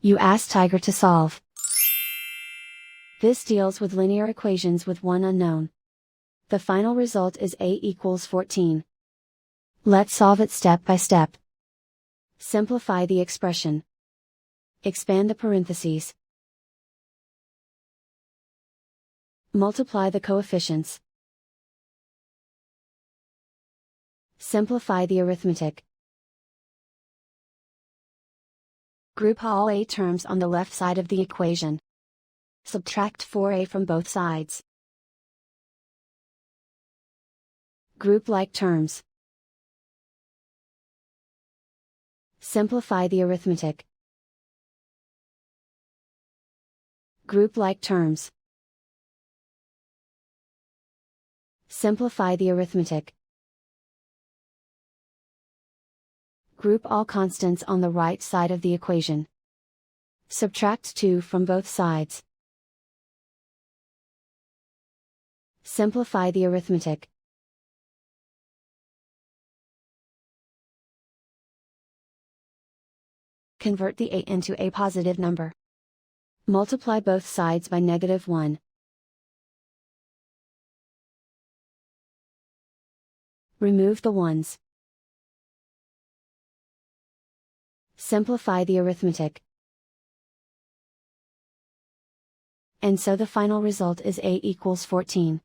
You ask Tiger to solve. This deals with linear equations with one unknown. The final result is a equals 14. Let's solve it step by step. Simplify the expression. Expand the parentheses. Multiply the coefficients. Simplify the arithmetic. Group all a terms on the left side of the equation. Subtract 4a from both sides. Group like terms. Simplify the arithmetic. Group like terms. Simplify the arithmetic. Group all constants on the right side of the equation. Subtract 2 from both sides. Simplify the arithmetic. Convert the a into a positive number. Multiply both sides by -1. Remove the ones. Simplify the arithmetic. And so the final result is a equals 14.